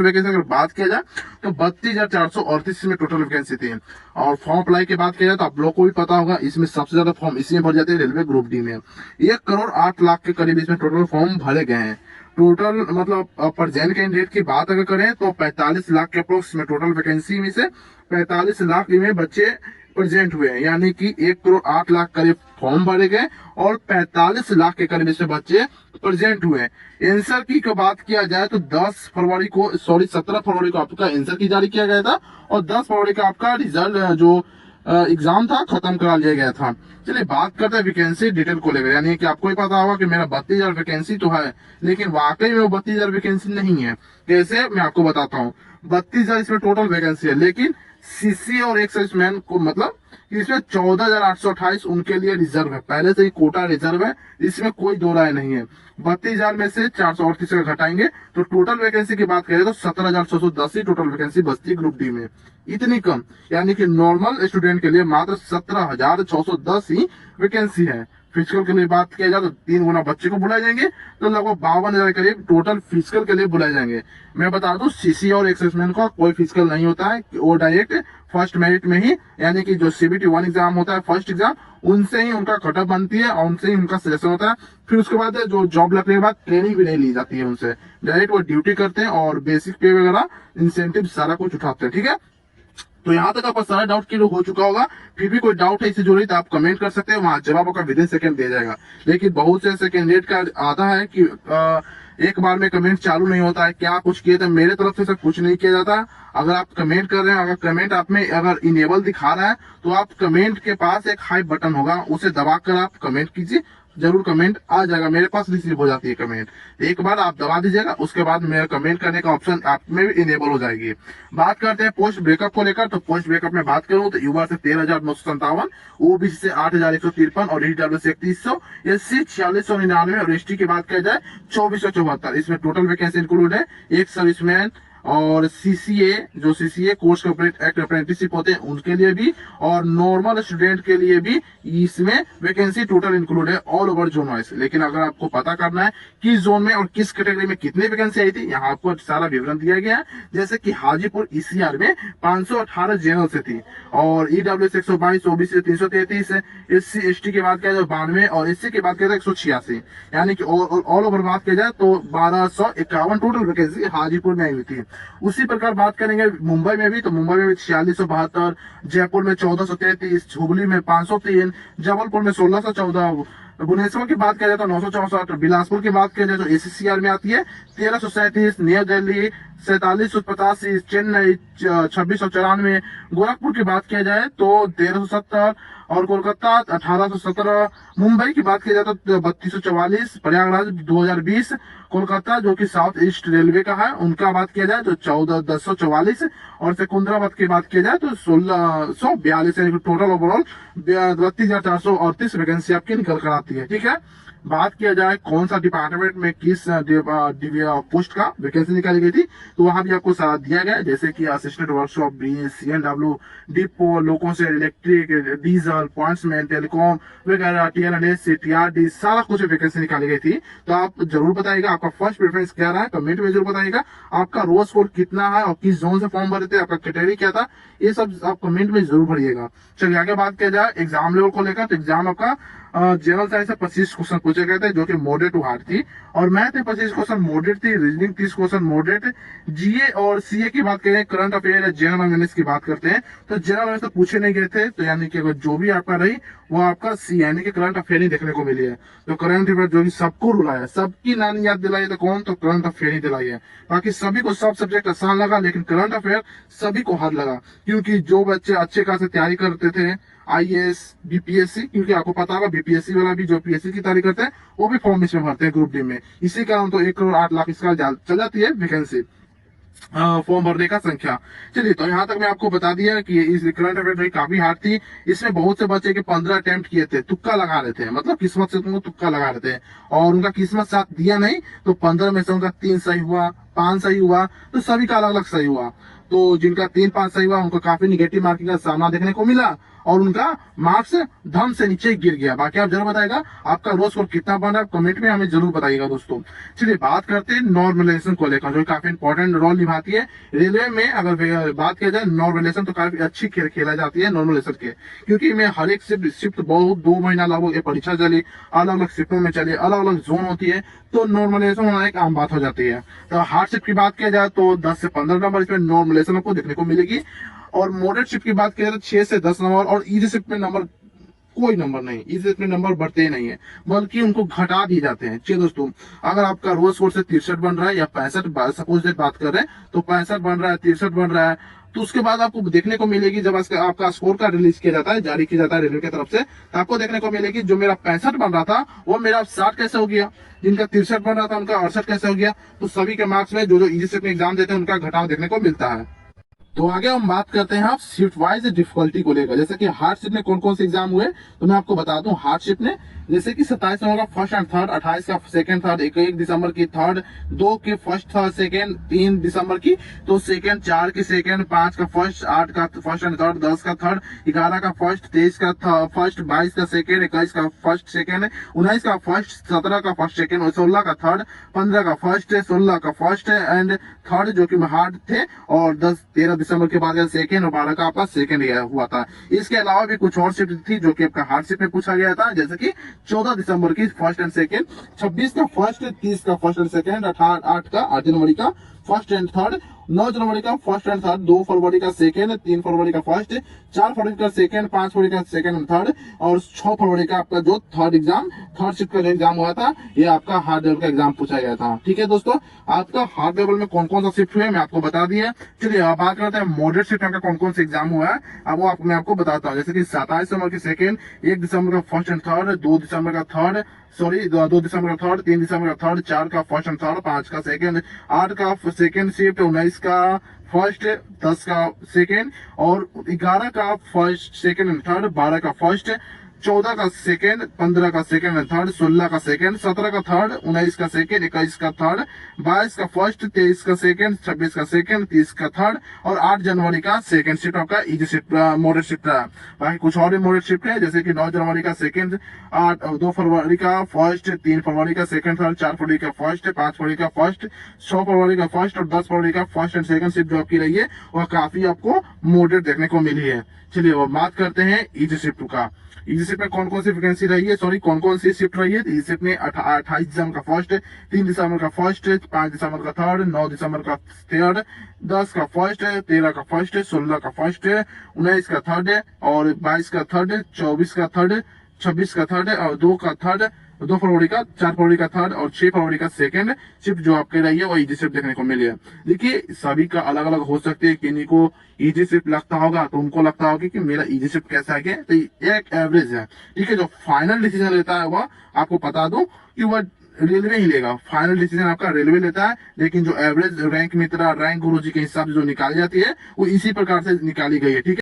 Vacancy अगर बात किया जाए तो 32,438 में टोटल वैकेंसी थी। और फॉर्म अप्लाई की बात किया जाए तो आप लोग को भी पता होगा, इसमें सबसे ज्यादा फॉर्म इसी में भर जाते हैं, रेलवे ग्रुप डी में। 1,08,00,000 के करीब इसमें टोटल फॉर्म भरे गए हैं। टोटल मतलब प्रेजेंट कैंडिडेट की बात अगर करें तो 45 लाख के अप्रोक्स में टोटल वैकेंसी में से 45 लाख में बच्चे प्रेजेंट हुए हैं, यानी कि 1,08,00,000 करीब फॉर्म भरे गए और 45 लाख के करीब इसमें बच्चे प्रेजेंट हुए। आंसर की बात किया जाए तो 17 फरवरी को आपका आंसर की जारी किया गया था और 10 फरवरी का आपका रिजल्ट जो एग्जाम था खत्म करा लिया गया था। चलिए बात करते हैं वैकेंसी डिटेल को लेकर, यानी कि आपको ही पता होगा कि मेरा 32,000 वैकेंसी तो है, लेकिन वाकई में वो 32,000 वैकेंसी नहीं है। कैसे, मैं आपको बताता हूँ। 32,000 इसमें टोटल वैकेंसी है, लेकिन सीसी और एक सर्विसमैन को मतलब इसमें 14,828 उनके लिए रिजर्व है, पहले से ही कोटा रिजर्व है, इसमें कोई दो राय नहीं है। 32,000 में से 438 का घटाएंगे तो टोटल वैकेंसी की बात करें तो 17,610 ही टोटल वैकेंसी बचती ग्रुप डी में। इतनी कम, यानी कि नॉर्मल स्टूडेंट के लिए मात्र 17,610 ही वैकेंसी है। फिजिकल के लिए बात किया जाए तो 3 गुना बच्चे को बुलाए जाएंगे, तो लगभग 52,000 के करीब टोटल फिजिकल के लिए बुलाए जाएंगे। मैं बता दूं सीसी और एक्सेसमेंट का कोई फिजिकल नहीं होता है, वो डायरेक्ट फर्स्ट मेरिट में ही, यानी कि जो CBT 1 एग्जाम होता है फर्स्ट एग्जाम, उनसे ही उनका कटअप बनती है और उनसे ही उनका सिलेक्शन होता है। फिर उसके बाद जो जॉब लगने के बाद ट्रेनिंग भी नहीं ली जाती है उनसे, डायरेक्ट वो ड्यूटी करते हैं और बेसिक पे वगैरह इंसेंटिव सारा कुछ उठाते हैं। ठीक है, तो यहाँ तक आपका सारा डाउट क्लियर हो चुका होगा। फिर भी कोई डाउट है इससे जुड़ी तो आप कमेंट कर सकते हैं, वहां जवाब आपका विदिन सेकंड दिया जाएगा। लेकिन बहुत से ऐसे कैंडिडेट का आता है कि एक बार में कमेंट चालू नहीं होता है, क्या कुछ किए थे, मेरे तरफ से सब कुछ नहीं किया जाता। अगर आप कमेंट कर रहे हैं, अगर कमेंट आप में अगर इनेबल दिखा रहा है तो आप कमेंट के पास एक हाई बटन होगा, उसे दबाकर आप कमेंट कीजिए, जरूर कमेंट आ जाएगा, मेरे पास रिसीव हो जाती है कमेंट। एक बार आप दबा दीजिएगा, उसके बाद मेरा कमेंट करने का ऑप्शन आप में भी इनेबल हो जाएगी। बात करते हैं पोस्ट ब्रेकअप को लेकर, तो पोस्ट ब्रेकअप में बात करूं तो युवा से 13,957, OBC से 8,153 और EW से 3,100, SC 4,699 और ST की बात किया जाए 2,474। इसमें टोटल वैकेंसी इंक्लूड है एक सर्विसमैन और CCA, जो CCA कोर्स एक्ट अप्रेंटिसशिप होते हैं उनके लिए भी, और नॉर्मल स्टूडेंट के लिए भी इसमें वैकेंसी टोटल इंक्लूड है ऑल ओवर जोन वाइज। लेकिन अगर आपको पता करना है किस जोन में और किस कैटेगरी में कितनी वैकेंसी आई थी, यहाँ आपको सारा विवरण दिया गया है। जैसे कि हाजीपुर ECR में 518 जनरल से थी और EW से 122, OBC से 333, SC ST की बात किया जाए 92 और SC की बात किया जाए 186, यानी कि ऑल ओवर बात किया जाए तो 1,251 टोटल वैकेंसी हाजीपुर में आई हुई थी। उसी प्रकार बात करेंगे मुंबई में भी, तो मुंबई में भी 4672, जयपुर में 1433, हुबली में 503, जबलपुर में 1614, भुवनेश्वर की बात किया जाए तो 964, बिलासपुर की बात किया जाए तो ACCR में आती है 1337, न्यू दिल्ली 4785, चेन्नई 2694, गोरखपुर की बात किया जाए तो 1370 और कोलकाता 1817, मुंबई की बात की जाए तो 3244, प्रयागराज 2020, कोलकाता जो कि साउथ ईस्ट रेलवे का है उनका बात किया जाए तो 14,1044 और सिकंदराबाद की बात की जाए तो 1,642, टोटल ओवरऑल 32,438 वैकेंसी आपकी निकल कर आती है। ठीक है, बात किया जाए कौन सा डिपार्टमेंट में किस पोस्ट का वैकेंसी निकाली गई थी, तो वहां भी आपको सारा दिया गया, जैसे कि असिस्टेंट वर्कशॉप, CNW, डिपो, लोकों से इलेक्ट्रिक, डीजल, पॉइंट्समैन, टेलीकॉम वगैरह, TLNS, TRD, सारा कुछ वैकेंसी निकाली गई थी। तो आप जरूर बताइएगा आपका फर्स्ट प्रेफरेंस क्या रहा है, कमेंट में जरूर बताइएगा। आपका रोल स्कोर कितना है और किस जोन से फॉर्म भरे थे, आपका कैटेगरी क्या था, ये सब आप कमेंट में जरूर भरिएगा। चलिए आगे बात किया जाए एग्जाम लेवल को लेकर, तो एग्जाम आपका जनरल साइंस से 25 क्वेश्चन पूछे गए थे जो कि मॉडरेट टू हार्ड थी, और मैथ में 25 क्वेश्चन मॉडरेट थी, रीजनिंग 30 क्वेश्चन मॉडरेट, GA और CA की बात करें, करंट अफेयर या जनरल अवेयरनेस की बात करते हैं तो जनरल अवेयरनेस तो पूछे नहीं गए थे, तो यानी कि अगर जो भी आपका रही वो आपका C यानी कि करंट अफेयर ही देखने को मिली है। तो करंट अफेयर जो कि सबको रुलाया, सबकी नानी याद दिलाई तो कौन, तो करंट अफेयर ही दिलाई है। बाकी सभी को सब सब्जेक्ट आसान लगा, लेकिन करंट अफेयर सभी को हार्ड लगा, क्योंकि जो बच्चे अच्छे खासे तैयारी करते थे IAS BPSC, क्योंकि आपको पता होगा BPSC वाला भी जो PSC की तैयारी करते हैं वो भी फॉर्म इसमें भरते हैं ग्रुप डी में, इसी कारण तो 1,08,00,000 इसका चल जाती है वैकेंसी फॉर्म भरने का संख्या। चलिए, तो यहाँ तक मैं आपको बता दिया कि इस करंट अफेयर काफी हार्ड थी। इसमें बहुत से बच्चे के 15 अटेम्प्ट किए थे, तुक्का लगा रहे थे, मतलब किस्मत से तुमको तुक्का लगा रहे थे और उनका किस्मत साथ दिया नहीं, तो 15 में से उनका 3 सही हुआ, 5 सही हुआ, तो सभी का अलग अलग सही हुआ। तो जिनका 3-5 सही हुआ उनको काफी निगेटिव मार्किंग का सामना देखने को मिला और उनका मार्क्स धम से नीचे गिर गया। बाकी आप जरूर बताइएगा आपका रो स्कोर कितना बन रहा है, कमेंट में हमें जरूर बताइएगा दोस्तों। चलिए बात करते हैं नॉर्मलाइजेशन को लेकर, जो काफी इंपॉर्टेंट रोल निभाती है रेलवे में। अगर बात किया जाए नॉर्मलाइजेशन, तो काफी अच्छी खेला जाती है नॉर्मलाइजेशन के, क्योंकि मैं हर एक शिफ्ट बहुत 2 महीना लगभग ये परीक्षा चली, अलग अलग शिफ्टों में चली, अलग अलग जोन होती है, तो नॉर्मलाइजेशन होना एक आम बात हो जाती है। तो हार्ड शिफ्ट की बात किया जाए तो 10 से 15 नंबर इसमें नॉर्मलाइजेशन आपको देखने को मिलेगी, और मॉडरेट शिफ्ट की बात किया जाए तो 6 से 10 नंबर, और इजी शिफ्ट में नंबर कोई नंबर नहीं, इजी शिफ्ट में नंबर बढ़ते ही नहीं है, बल्कि उनको घटा दिए जाते हैं। चलिए दोस्तों, अगर आपका रोज स्कोर से 63 बन रहा है या 65, सपोज डेट बात कर रहे हैं तो 65 बन रहा है, 63 बन रहा है, तो उसके बाद आपको देखने को मिलेगी जब आपका स्कोर कार्ड रिलीज किया जाता है, जारी किया जाता है रेलवे की तरफ से, तो आपको देखने को मिलेगी जो मेरा 65 बन रहा था वो मेरा 60 कैसे हो गया, जिनका 63 बन रहा था उनका 68 कैसे हो गया। तो सभी के मार्क्स में जो इजी शिफ्ट में एग्जाम देते हैं उनका घटाव देखने को मिलता है। तो आगे हम बात करते हैं आप शिफ्ट वाइज डिफिकल्टी को लेकर, जैसे कि हार्ड शिफ्ट में कौन कौन से एग्जाम हुए, तो मैं आपको बता दूं। हार्ड शिफ्ट में जैसे कि 27 नंबर का फर्स्ट एंड थर्ड, 28 का सेकंड थर्ड, 1 दिसंबर की थर्ड, 2 के फर्स्ट थर्ड सेकंड, 3 दिसंबर की तो सेकंड, 4 की सेकंड, 5 का फर्स्ट, 8 का फर्स्ट एंड थर्ड, 10 का थर्ड, 11 का फर्स्ट, 23 का फर्स्ट, 22 का सेकंड, 21 का फर्स्ट सेकंड, 19 का फर्स्ट, 17 का फर्स्ट सेकंड, 16 का थर्ड, 15 का फर्स्ट, 16 का फर्स्ट एंड थर्ड जो कि हार्ड थे, और 13 दिसंबर के बाद सेकंड, और 12 का आपका सेकंड हुआ था। इसके अलावा भी कुछ और शिफ्ट थी जो कि आपका हार्ड शिफ्ट में पूछा गया था, जैसे कि 14 दिसंबर की फर्स्ट एंड सेकंड, 26 का फर्स्ट, 30 का फर्स्ट एंड सेकंड, 8 जनवरी का फर्स्ट एंड थर्ड, 9 जनवरी का फर्स्ट एंड थर्ड, 2 फरवरी का सेकंड, 3 फरवरी का फर्स्ट, 4 फरवरी का सेकंड, 5 फरवरी का सेकंड एंड थर्ड, और 6 फरवरी का आपका जो थर्ड शिफ्ट का जो एग्जाम हुआ था, ये आपका हार्ड लेवल का एग्जाम पूछा गया था। ठीक है दोस्तों, आपका हार्ड लेवल में कौन कौन सा शिफ्ट हुआ है मैं आपको बता दिया। चलिए अब बात करते हैं मॉडरेट शिफ्ट का कौन कौन सा एग्जाम हुआ है। अब वो मैं आपको बताता हूँ, जैसे कि 27 दिसंबर की सेकंड, 1 दिसंबर का फर्स्ट एंड थर्ड, 2 दिसंबर का थर्ड, 2 दिसंबर का थर्ड, 3 दिसंबर का थर्ड, 4 का फर्स्ट एंड थर्ड, 5 का सेकंड, 8 का सेकंड शिफ्ट, 19 का फर्स्ट, 10 का सेकंड, और 11 का फर्स्ट सेकंड एंड थर्ड, 12 का फर्स्ट, 14 का सेकंड, 15 का सेकंड एंड थर्ड, 16 का सेकंड, 17 का थर्ड, 19 का सेकंड, 21 का थर्ड, 22 का फर्स्ट, 23 का सेकंड, 26 का सेकंड, 30 का थर्ड, और 8 जनवरी का सेकंड शिफ्ट आपका इजी शिफ्ट मॉडरेट शिफ्ट है। बाकी कुछ और भी मॉडरेट शिफ्ट है, जैसे कि 9 जनवरी का सेकंड, 2 फरवरी का फर्स्ट, 3 फरवरी का सेकंड थर्ड, 4 फरवरी का फर्स्ट, 5 फरवरी का फर्स्ट, 6 फरवरी का फर्स्ट, और 10 फरवरी का फर्स्ट एंड सेकंड शिफ्ट जो आपकी रही है वह काफी आपको मॉडरेट देखने को मिली है। चलिए अब बात करते हैं इजी शिफ्ट का। इजी शिफ्ट में कौन कौन सी वैकेंसी रही है, सॉरी कौन कौन सी शिफ्ट रही है। इजी शिफ्ट में 28 दिसंबर का फर्स्ट, 3 दिसंबर का फर्स्ट, 5 दिसंबर का थर्ड, 9 दिसंबर का थर्ड, 10 का फर्स्ट, 13 का फर्स्ट, 16 का फर्स्ट, 19 का थर्ड, और 22 का थर्ड, 24 का थर्ड, 26 का थर्ड, और 2 का थर्ड, 2 फरवरी का, 4 फरवरी का थर्ड, और 6 फरवरी का सेकंड शिफ्ट जो आपके रही है वो इजी शिफ्ट देखने को मिली है। देखिए सभी का अलग अलग हो सकती है, किन्हीं को इजी शिफ्ट लगता होगा तो उनको लगता होगा कि मेरा इजी शिफ्ट कैसा है, तो ये एक एवरेज है। ठीक है, जो फाइनल डिसीजन लेता है वह आपको बता दूं कि वह रेलवे ही लेगा, फाइनल डिसीजन आपका रेलवे लेता है, लेकिन जो एवरेज रैंक मित्रा, रैंक गुरुजी के हिसाब से जो निकाली जाती है वो इसी प्रकार से निकाली गई है। ठीक है।